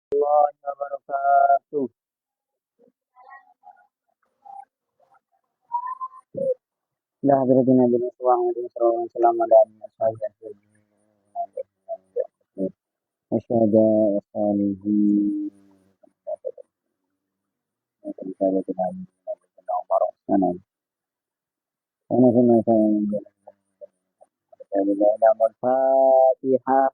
warahmatullahi wabarakatuh. Dah berarti Nabi Muhammad sallallahu alaihi wasallam. Asyhadu wassalihin. Ana sama sama Al-Fatihah. Al-Fatihah.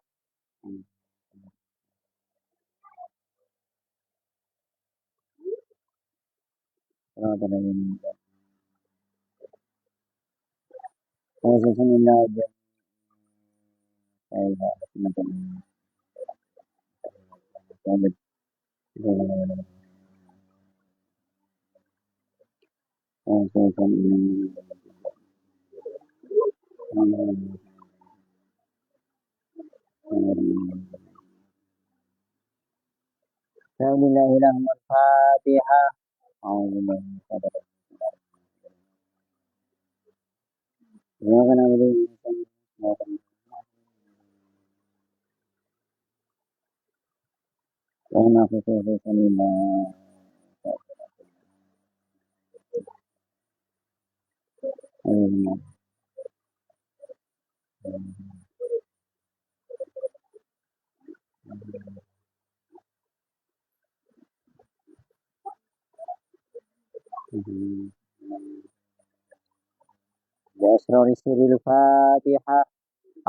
Asrar suril Fatihah.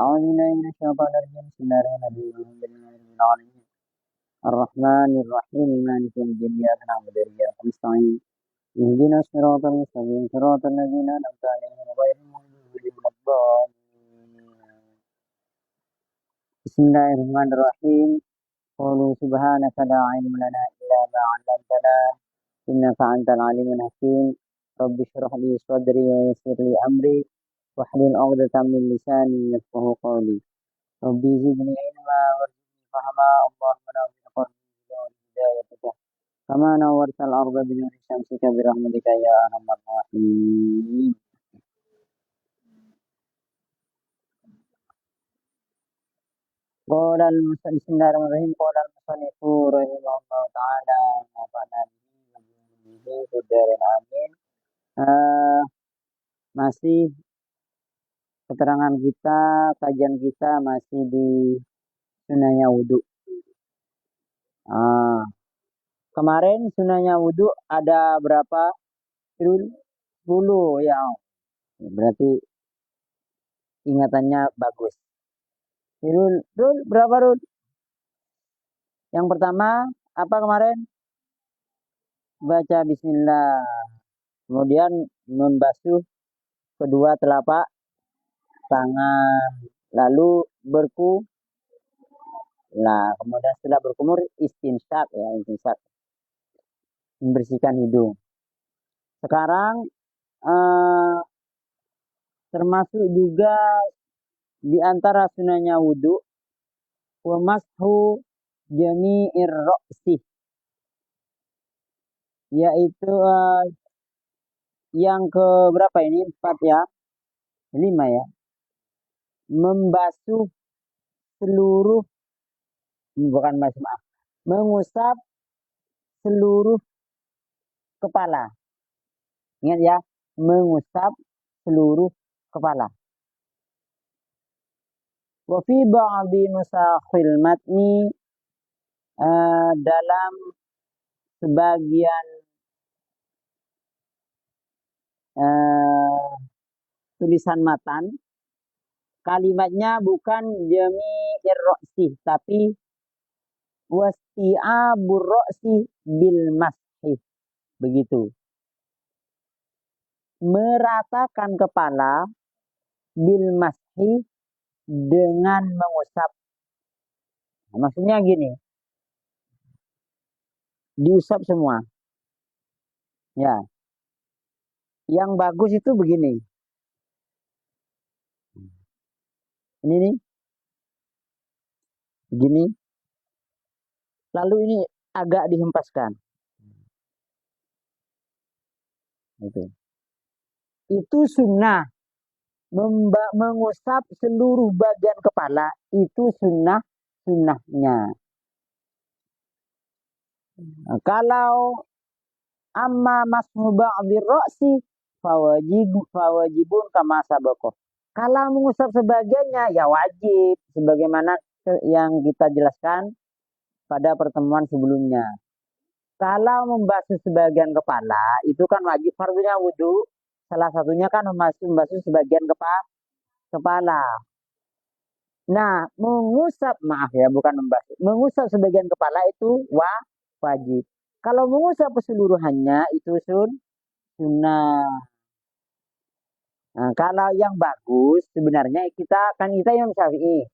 A'udzu billahi minasyaitonir rajim. Bismillahirrahmanirrahim. Ar-Rahmanir Rahim. Maliki yaumiddin. Iyyaka na'budu wa iyyaka nasta'in. Ihdinas siratal mustaqim. Siratal ladzina an'amta 'alaihim ghairil maghdubi 'alaihim. Bismillahirrahmanirrahim. Qalu subhanaka la 'ilma lana illa ma 'allamtana innaka antal alimul hakim. Rabbi shrah li sadri wa yassir li amri wahlul 'uqdatam min lisani yafqahu qawli. Rabbi zidni ilma warzuqni fahma. Allahumma nawwir qalbi binur hidayatika kama nawwartal arda binuri syamsika birahmatika ya arhamar rahimin. Bismillahirrahmanirrahim. Qala al-musannifu rahimahullahu ta'ala nafa'na bihi bidarin amin. Masih keterangan kita, kajian kita masih di sunahnya wudhu. Kemarin sunahnya wudhu ada berapa? 10 ya. Berarti ingatannya bagus. Rul, berapa Rul? Yang pertama apa kemarin? Baca bismillah. Kemudian membasuh kedua telapak tangan. Lalu kemudian setelah berkumur istinsyak ya, istinsyak. Membersihkan hidung. Sekarang termasuk juga di antara sunahnya wudhu wa mashu jami'ir ra'si, yaitu yang ke berapa ini? 4 ya? 5 ya? Membasuh seluruh, bukan maaf, mengusap seluruh kepala. Ingat ya, mengusap seluruh kepala. Wa fi ba'di nusakhil matni, dalam sebagian tulisan matan, kalimatnya bukan jami'ir ra'si tapi wasti'abur ra'si bil mashi. Begitu. Meratakan kepala bil mashi dengan mengusap. Maksudnya gini. Diusap semua. Ya. Yang bagus itu begini. Ini nih. Begini. Lalu ini agak dihempaskan. Itu sunnah. Mengusap seluruh bagian kepala itu sunnahnya. Nah, kalau amma masmu ba'dhi ra'si fawajibun kama sabaqah. Kalau mengusap sebagiannya ya wajib sebagaimana yang kita jelaskan pada pertemuan sebelumnya. Kalau membasuh sebagian kepala itu kan wajib fardunya wudhu. Salah satunya kan membasuh sebagian kepala. Nah, maaf ya, bukan membasuh. Mengusap sebagian kepala itu wajib. Kalau mengusap keseluruhannya itu sunnah. Nah, kalau yang bagus sebenarnya kita Imam Syafi'i.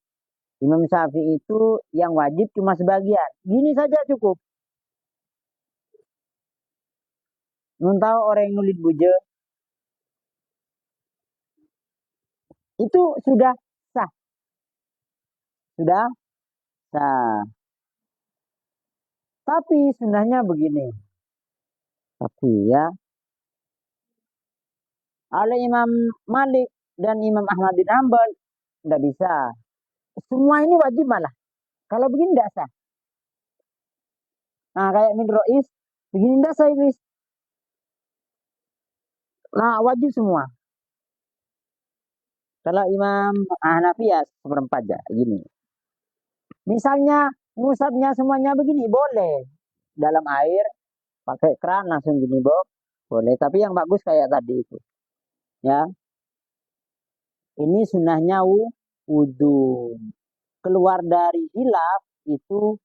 Imam Syafi'i itu yang wajib cuma sebagian. Gini saja cukup. Tahu orang yang nulis buja itu sudah sah. Sudah sah. Tapi sunnahnya begini. Tapi ya, oleh Imam Malik dan Imam Ahmad bin Hanbal tidak bisa. Semua ini wajib malah. Kalau begini tidak sah. Nah, kayak min rois, begini tidak sah Iblis. Nah, wajib semua. Kalau Imam Hanafi ya seperempat ya, gini. Misalnya ngusapnya semuanya begini, boleh. Dalam air, pakai keran langsung gini, boleh. Tapi yang bagus kayak tadi itu. Ya, ini sunnahnya wudhu. Keluar dari hilaf itu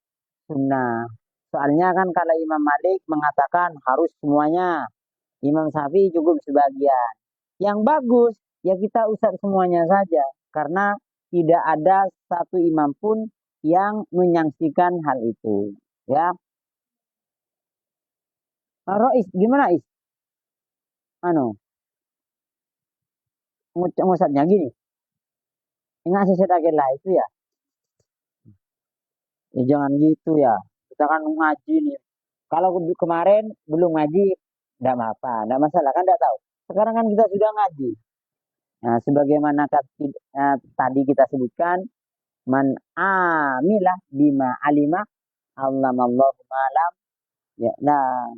sunnah. Soalnya kan kalau Imam Malik mengatakan harus semuanya. Imam Syafi'i cukup sebagian. Yang bagus ya kita usap semuanya saja. Karena tidak ada satu imam pun yang menyaksikan hal itu. Ya. Rois, gimana Is? Anu, ngusapnya gini. Ingat sesedakit lah itu ya. Jangan gitu ya. Kita kan ngaji nih. Kalau kemarin belum ngaji, tidak apa, tidak masalah kan tidak tahu. Sekarang kan kita sudah ngaji. Nah, sebagaimana tadi kita sebutkan, man amilah bima alimah allamallahu malam ya nah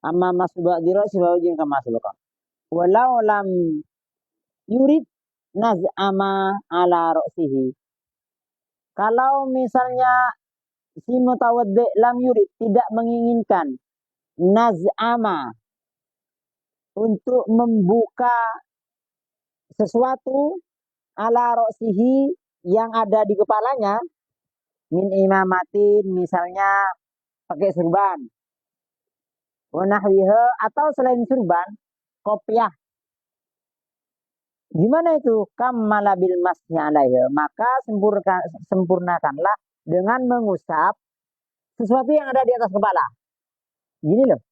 amma masbah dirasi wajin kama sebab walau lam yurid naz'ama ala ra'sihi. Kalau misalnya si mutawaddi lam yurid tidak menginginkan naz'ama untuk membuka sesuatu ala ra'sihi yang ada di kepalanya min imamatin misalnya pakai surban wanahwiha atau selain surban kopiah. Gimana itu? Kammala bil masnya alaiha. Maka sempurnakanlah dengan mengusap sesuatu yang ada di atas kepala. Gini loh.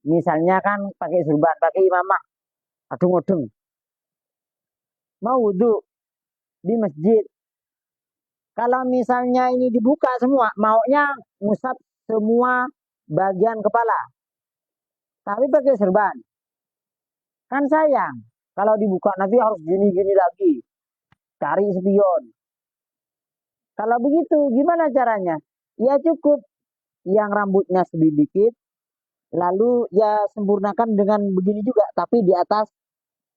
Misalnya kan pakai surban, pakai imamah, adung-adung. Mau wudhu di masjid. Kalau misalnya ini dibuka semua, maunya ngusap semua bagian kepala. Tapi pakai surban. Kan sayang. Kalau dibuka nanti harus gini-gini lagi. Cari spion. Kalau begitu gimana caranya? Ya cukup yang rambutnya sedikit, lalu ya sempurnakan dengan begini juga, tapi di atas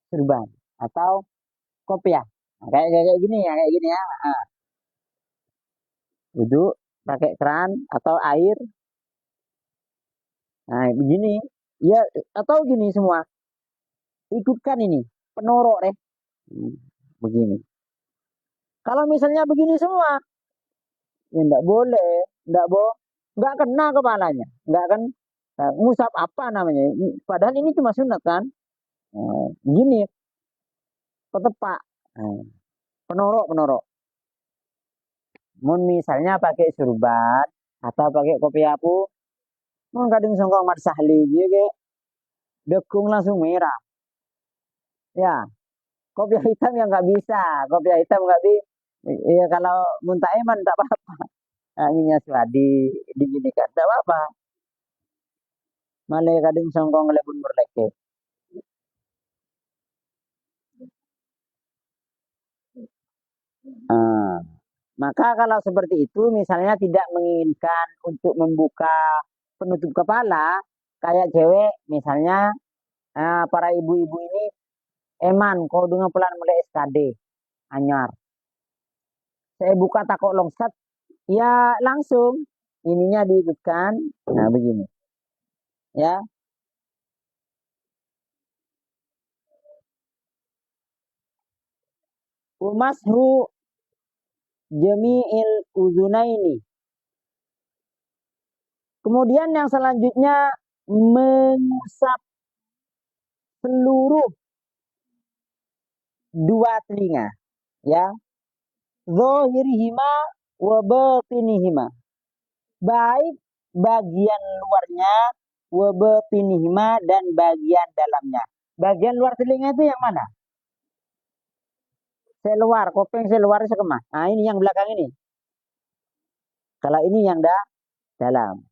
serban atau kopiah. Nah, kayak gini ya, kayak gini ya. Nah, duduk pakai keran atau air. Nah, begini. Ya atau gini semua. Ikutkan ini, penorok deh. Begini. Kalau misalnya begini semua, ya enggak boleh, enggak kena kepalanya, enggak kan ngusap apa namanya. Padahal ini cuma sunat kan. Gini, ketepak. Penorok. Mun misalnya pakai surban atau pakai kopi apu, mun kadang songkong mat sahli juga, dekung langsung merah. Ya, kopi hitam yang nggak bisa, kopi hitam nggak bisa. Ya kalau muntah eman tak apa-apa. Minyak suadi diginikan, tak apa-apa. Malah kadang songkong lebun berleke. Ah. Maka kalau seperti itu, misalnya tidak menginginkan untuk membuka penutup kepala, kayak cewek, misalnya para ibu-ibu ini, eman, kau dengan pelan mulai SKD, anyar. Saya buka takut longsat, ya langsung ininya diikutkan. Nah begini, ya. Umashu jami'il uzunaini. Kemudian yang selanjutnya mengusap seluruh dua telinga, ya. Zahirihima wa batinihima. Baik bagian luarnya wa batinihima dan bagian dalamnya. Bagian luar telinga itu yang mana? Seluar, kopeng seluar sekemah. Nah, ini yang belakang ini. Kalau ini yang dalam.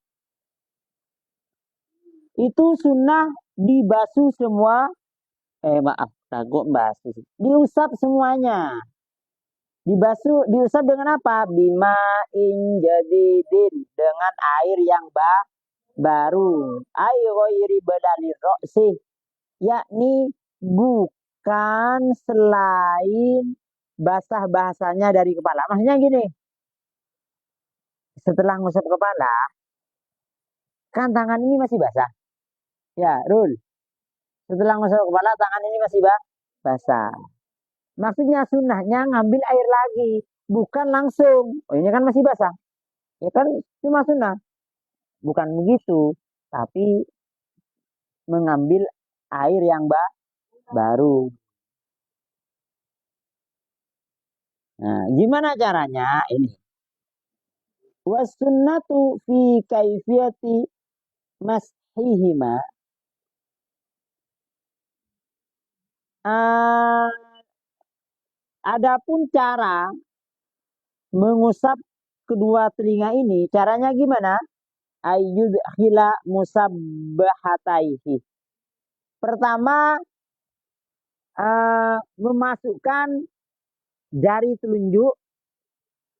Itu sunnah dibasuh semua. Maaf, takut basuh. Diusap semuanya. Diusap dengan apa? Bima injadidin, dengan air yang baru. Air ghairi badali roksi, yakni bukan selain basah-bahasanya dari kepala. Maksudnya gini, setelah ngusap kepala, kan tangan ini masih basah. Ya, Rul. Setelah ngusap kepala, tangan ini masih basah. Maksudnya sunnahnya ngambil air lagi, bukan langsung. Oh, ini kan masih basah. Ya kan cuma sunnah. Bukan begitu, tapi mengambil air yang baru. Nah, gimana caranya? Ini. Wasunnatu fi kaifiyati mashihima. Adapun cara mengusap kedua telinga ini, caranya gimana? Ayyudhila musabbahataihi. Pertama, memasukkan jari telunjuk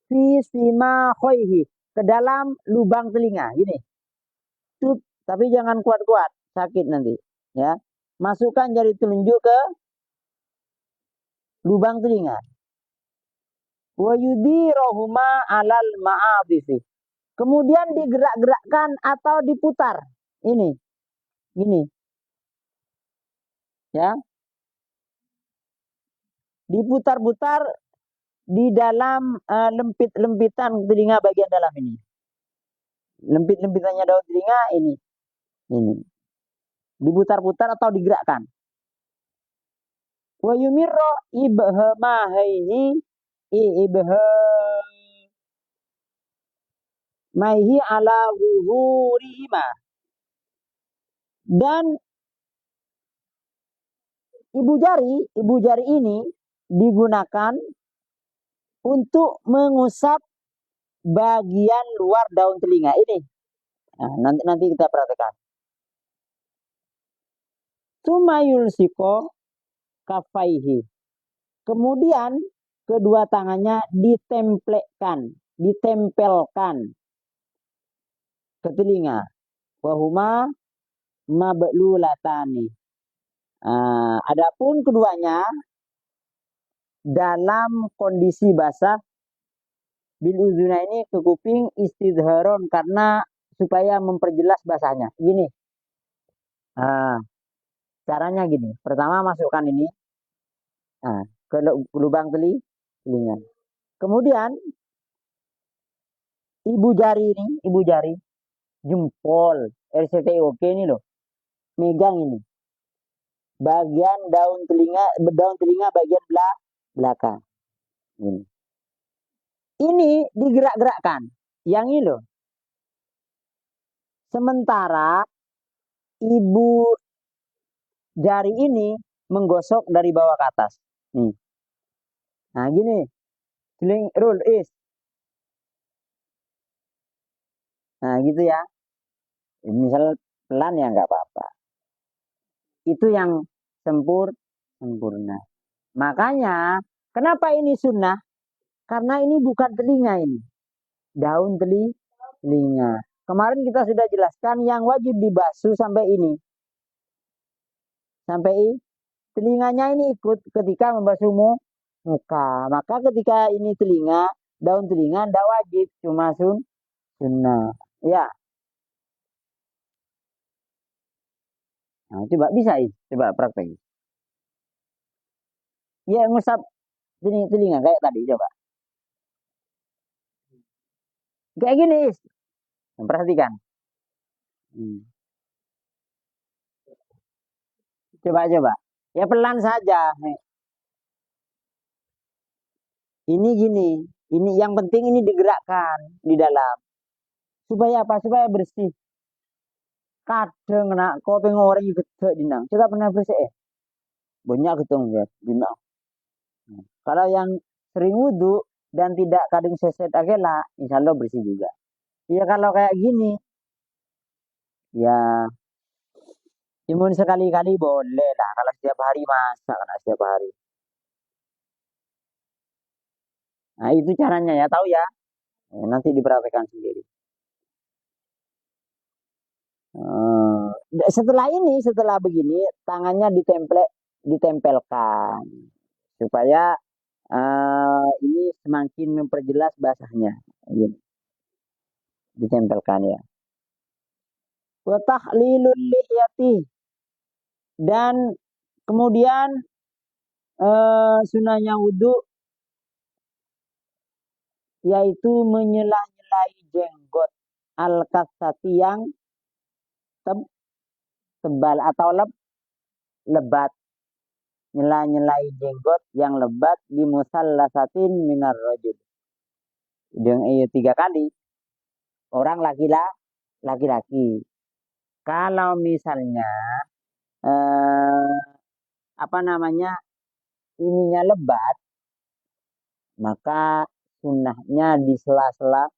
fi sima khoihi, ke dalam lubang telinga. Gini. Tut, tapi jangan kuat-kuat, sakit nanti. Ya. Masukkan jari telunjuk ke lubang telinga. Wa yudirohuma alal ma'adifi. Kemudian digerak-gerakkan atau diputar. Ini. Gini. Ya. Diputar-putar di dalam lempit-lempitan telinga bagian dalam ini. Lempit-lempitannya daun telinga ini. Ini. Diputar-putar atau digerakkan. Wa yumirro ibhamaihi ibhamaihi ala wuhurihima. Dan ibu jari ini digunakan untuk mengusap bagian luar daun telinga ini. Nah, nanti kita perhatikan. Sumayul siko kafaihi. Kemudian kedua tangannya ditempelkan ke telinga. Wahuma mablulatani. Adapun keduanya dalam kondisi basah, bil uzuna ini ke kuping istidharon, karena supaya memperjelas basahnya. Gini. Caranya gini. Pertama masukkan ini ke lubang telinga. Kemudian ibu jari jempol RCTOK ini loh, megang ini bagian daun telinga bagian belakang. Ini digerak-gerakkan, yang ini loh. Sementara ibu jari ini menggosok dari bawah ke atas. Nih. Nah gini, rule is. Nah gitu ya. Misal pelan ya nggak apa-apa. Itu yang sempurna. Makanya kenapa ini sunnah? Karena ini bukan telinga ini. Daun telinga. Kemarin kita sudah jelaskan yang wajib dibasuh sampai ini. Sampai telinganya ini ikut ketika membasuh muka. Maka ketika ini telinga, daun telinga tidak wajib, cuma sunnah. Ya, nah, coba bisa ini, coba praktek. Ya, ngusap telinga kayak tadi, coba. Kayak gini, perhatikan. Hmm. Coba. Ya pelan saja. Ini gini, ini yang penting ini digerakkan di dalam. Supaya apa? Supaya bersih. Kadang nak kau pengen orang yang gede dinang. Kita pernah bersih banyak gitu ya dinang. Kalau yang sering wudhu dan tidak kadang seset agela, insya Allah bersih juga. Ya kalau kayak gini, ya imun sekali-kali boleh lah. Kalau setiap hari masa, karena setiap hari. Nah itu caranya ya, tahu ya. Nanti diperhatikan sendiri. Setelah ini, setelah begini, tangannya ditempelkan supaya ini semakin memperjelas basahnya. Ini, ditempelkan ya. Wa tahlilul lihiyati, dan kemudian sunahnya wudhu yaitu menyelah-nyelai jenggot al-kasati yang tebal atau lebat. Nyela-nyelai jenggot yang lebat di musallasatin minar rajul. Dengan 3 kali. Orang laki-laki. Kalau misalnya apa namanya ininya lebat, maka sunnahnya di sela-sela.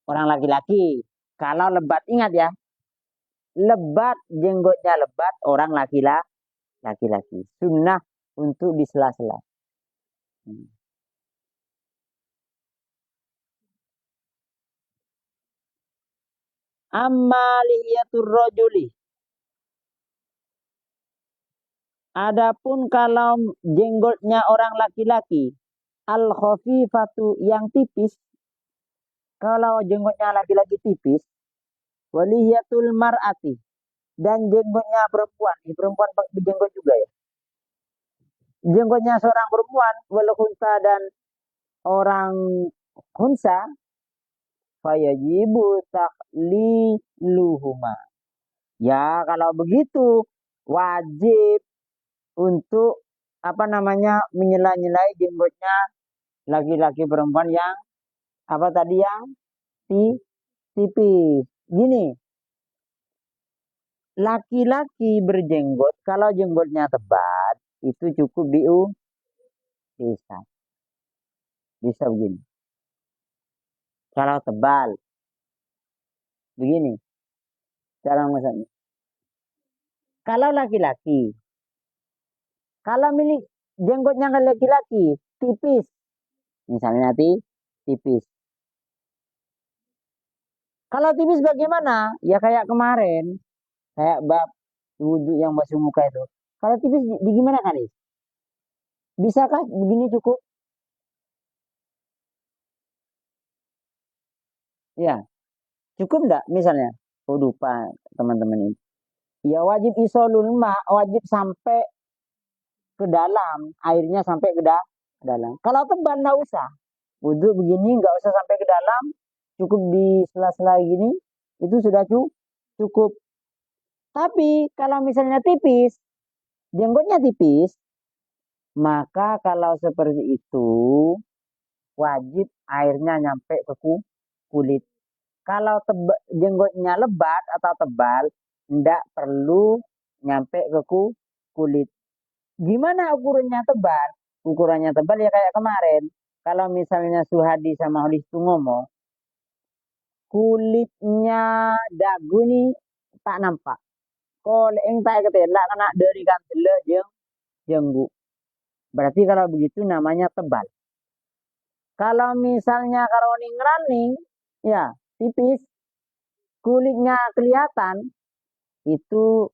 Orang laki-laki. Kalau lebat, ingat ya, lebat, jenggotnya lebat, orang laki-laki. Sunnah untuk di sela-sela. Amma lihiyatur rajuli. Adapun kalau jenggotnya orang laki-laki, al khafifatu yang tipis. Kalau jenggotnya laki-laki tipis, walihiyatul mar'ati, dan jenggotnya perempuan. Perempuan pakai jenggot juga ya. Jenggotnya seorang perempuan, walau unta dan orang unsa, fayajibu takliluhuma. Ya, kalau begitu wajib untuk apa namanya menyela-nyelai jenggotnya laki-laki perempuan yang apa tadi yang tipis. Gini, laki-laki berjenggot kalau jenggotnya tebal itu cukup bisa. Bisa begini. Kalau tebal begini cara masaknya. Kalau laki-laki, kalau milik jenggotnya laki-laki tipis, misalnya nanti tipis. Kalau tipis bagaimana? Ya kayak kemarin, kayak bab wudhu yang basuh muka itu. Kalau tipis di gimana kali? Bisakah begini cukup? Ya, cukup enggak misalnya? Oh lupa teman-teman ini. Ya wajib isolul ma, wajib sampai ke dalam, airnya sampai ke dalam. Kalau tebal enggak usah. Wudhu begini enggak usah sampai ke dalam, cukup di sela-sela gini, itu sudah cukup. Tapi kalau misalnya tipis, jenggotnya tipis, maka kalau seperti itu wajib airnya nyampe ke kulit. Kalau jenggotnya lebat atau tebal, tidak perlu nyampe ke kulit. Gimana ukurannya tebal? Ukurannya tebal ya kayak kemarin. Kalau misalnya Suhadi sama Holis itu ngomong, kulitnya dagu ini tak nampak. Kalau yang tak ketela kena dari kantele jenggu. Berarti kalau begitu namanya tebal. Kalau misalnya karoning running, ya tipis, kulitnya kelihatan, itu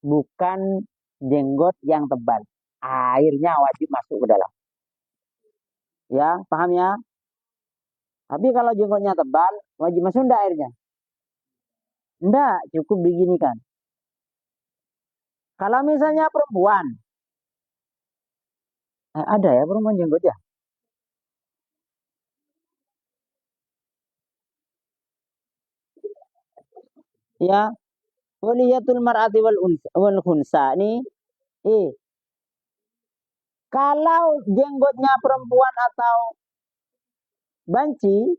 bukan jenggot yang tebal. Airnya wajib masuk ke dalam. Ya, paham ya? Tapi kalau jenggotnya tebal, wajib masuk enggak airnya? Enggak, cukup begini kan. Kalau misalnya perempuan, ada ya perempuan jenggot ya? Ya, waliyatul mar'ati wal khunsa ini, eh, kalau jenggotnya perempuan atau banci,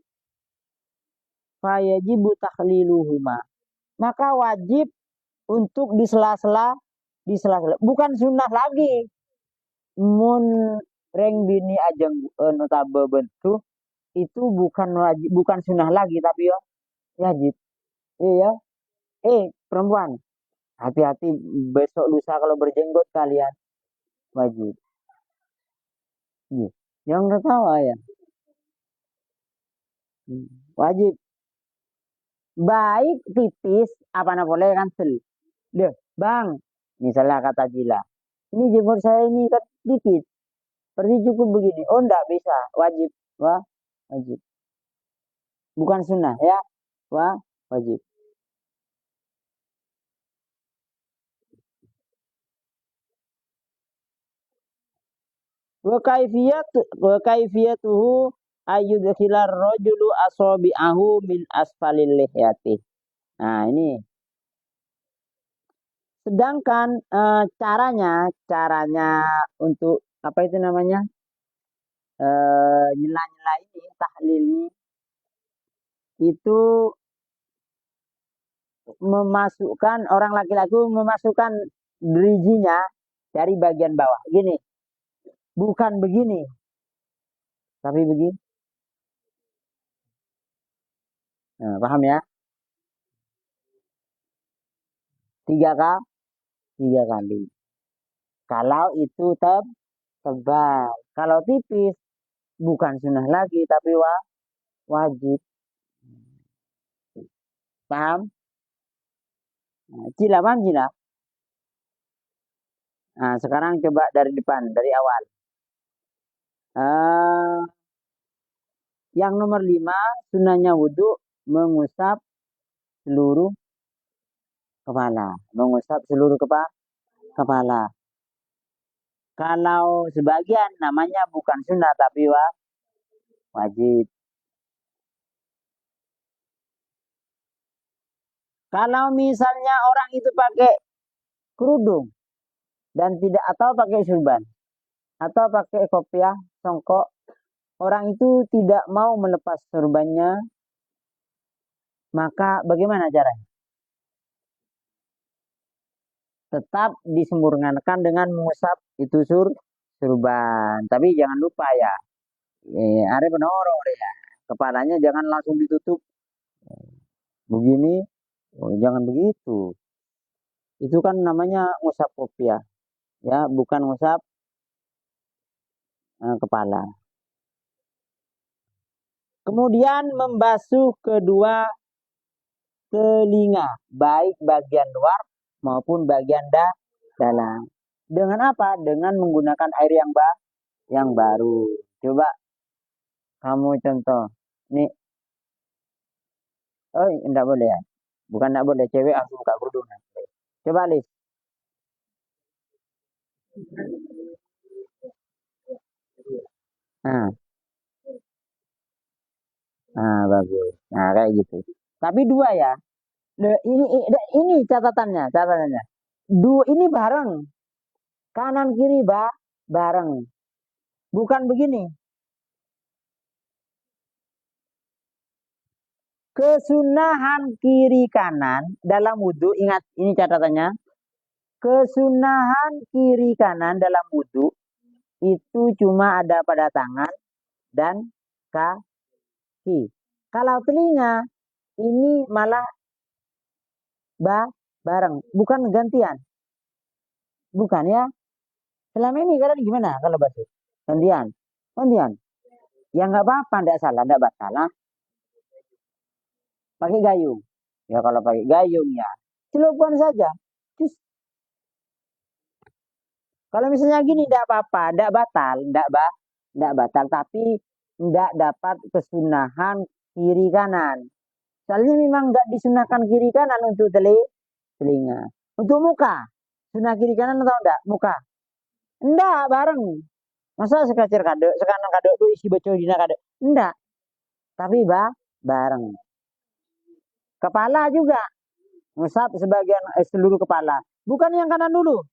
fayajibu tahliluhuma. Maka wajib untuk di sela-sela, bukan sunnah lagi. Mun reng bini ajeng notabe bentuk itu bukan wajib, bukan sunnah lagi tapi ya wajib. Iya, perempuan, hati-hati besok lusa kalau berjenggot kalian wajib. Iya. Jangan ketawa ya. Wajib. Baik tipis, apa nak boleh cancel. Deh, bang, misalnya kata Jila, ini jenggot saya ini kan dikit, berarti cukup begini. Oh, enggak bisa, wajib. Wah, wajib. Bukan sunnah ya, wah, wajib. Wa kaifiyatuhu ayyudkhilar rajulu asabi'ahu min asfalil lihyati. Nah, ini sedangkan caranya untuk apa itu namanya? Nyela-nyela ini tahlil ini itu memasukkan orang laki-laki memasukkan drijinya dari bagian bawah. Gini, bukan begini, tapi begini. Nah, paham ya? Tiga kali, tiga kali. Kalau itu tebal, kalau tipis bukan sunnah lagi tapi wajib. Paham? Nah, Cila paham Cila? Nah, sekarang coba dari depan, dari awal. Uh, yang nomor 5, sunnahnya wudhu mengusap seluruh kepala. Mengusap seluruh kepala. Kalau sebagian namanya bukan sunnah tapi wajib. Kalau misalnya orang itu pakai kerudung dan tidak atau pakai surban atau pakai kopiah songkok, orang itu tidak mau melepas surbannya, maka bagaimana caranya? Tetap disempurnakan dengan mengusap itu surban. Tapi jangan lupa ya, are penoro ya. Kepalanya jangan langsung ditutup begini, jangan begitu. Itu kan namanya ngusap kopiah, ya, bukan ngusap kepala. Kemudian membasuh kedua telinga, baik bagian luar maupun bagian dalam. Dengan apa? Dengan menggunakan air yang baru. Coba kamu contoh. Nih, oh, enggak boleh ya. Bukan enggak boleh, cewek harus buka kerudung. Coba Lis. Nah, bagus. Nah, kayak gitu. Tapi dua ya. Ini catatannya. Dua ini bareng. Kanan kiri bareng. Bukan begini. Kesunahan kiri kanan dalam wudhu, ingat ini catatannya. Kesunahan kiri kanan dalam wudhu itu cuma ada pada tangan dan kaki. Kalau telinga ini malah bareng, bukan gantian. Bukan ya. Selama ini kalian gimana kalau basuh? Gantian. Gantian. Ya nggak apa-apa, nggak salah, nggak masalah. Pakai gayung. Ya kalau pakai gayung ya celupkan saja. Terus kalau misalnya gini nggak apa-apa, nggak batal, nggak batal, tapi nggak dapat kesunahan kiri kanan. Soalnya memang nggak disunahkan kiri kanan untuk telinga. Untuk muka, sunah kiri kanan atau enggak? Muka. Enggak, bareng. Masa sekacer kado, sekanan kado tuh isi beco dina kado. Enggak, tapi bareng. Kepala juga. Ngusap sebagian seluruh kepala. Bukan yang kanan dulu.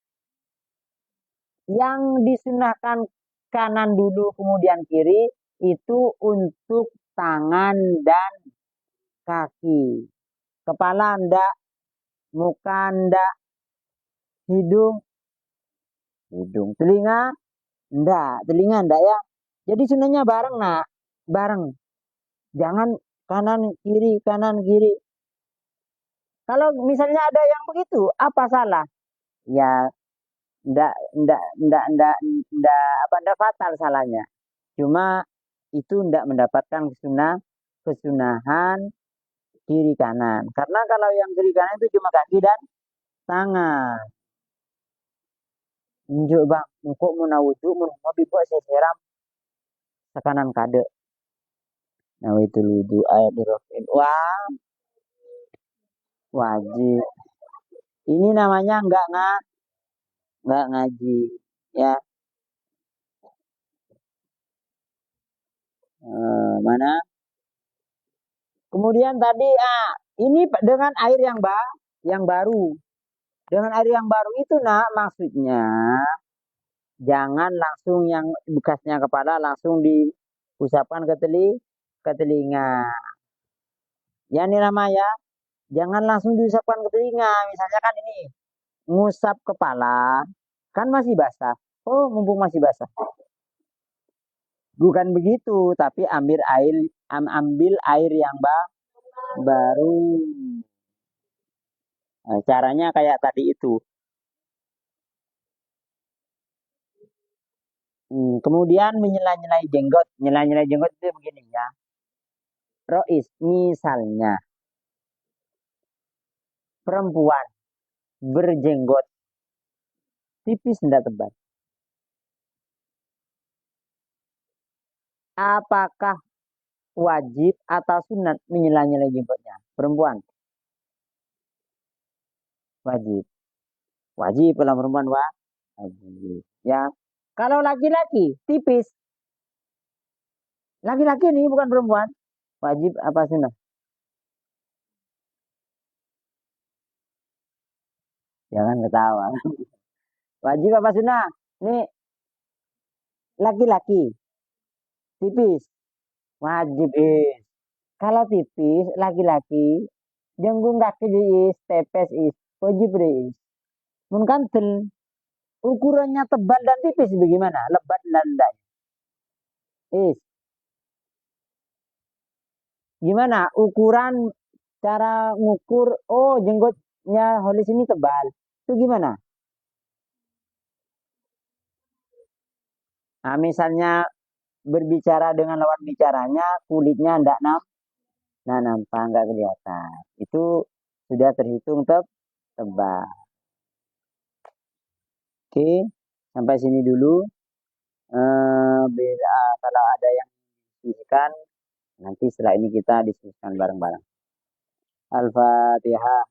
Yang disunahkan kanan dulu kemudian kiri itu untuk tangan dan kaki. Kepala enggak, muka enggak, hidung, telinga enggak ya. Jadi sunahnya bareng nak, bareng. Jangan kanan kiri. Kalau misalnya ada yang begitu, apa salah? Ya, enggak fatal salahnya. Cuma itu enggak mendapatkan kesunahan kiri kanan. Karena kalau yang kiri kanan itu cuma kaki dan tangan. Njuk bang, kok mau nawudu, mau dibuat saya seram sekanan kade. Nah itu ludu ayat dirofin. Wah, wajib. Ini namanya enggak ngaji. Ya, mana? Kemudian tadi ini dengan air yang baru. Dengan air yang baru itu nak maksudnya jangan langsung yang bekasnya kepala langsung diusapkan ke telinga. Ya ini namanya jangan langsung diusapkan ke telinga. Misalnya kan ini ngusap kepala kan masih basah. Oh, mumpung masih basah. Bukan begitu, tapi ambil air yang baru. Nah, caranya kayak tadi itu. Kemudian menyela-nyelai jenggot. Nyela-nyelai jenggot itu begini ya. Rois, misalnya perempuan berjenggot tipis tidak tebal. Apakah wajib atau sunat menyela-nyelai jenggotnya? Perempuan wajib. Wajib kalau perempuan wajib. Ya. Kalau laki-laki tipis. Laki-laki ini bukan perempuan. Wajib apa sunat? Jangan ketawa. Wajib apa sunat? Ini laki-laki tipis. Wajib is. Kalau tipis laki-laki jenggung kaki is, tepes is, wajib is. Mun kantel ukurannya tebal dan tipis bagaimana? Lebat dan enggak? Is. Gimana ukuran cara ngukur? Oh, jenggotnya Holis ini tebal. Itu gimana? Nah, misalnya berbicara dengan lawan bicaranya, kulitnya enggak nampak, enggak kelihatan. Itu sudah terhitung tebal. Oke, sampai sini dulu. Kalau ada yang diskusikan, nanti setelah ini kita diskusikan bareng-bareng. Al-Fatihah.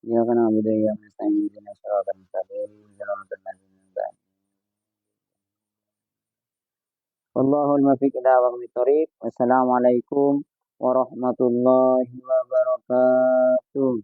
Ya kana abudu ya nasta'in ihdinas siratal mustaqim siratal ladzina Wallahul muwaffiq ila aqwamit thoriq. Wassalamualaikum warahmatullahi wabarakatuh.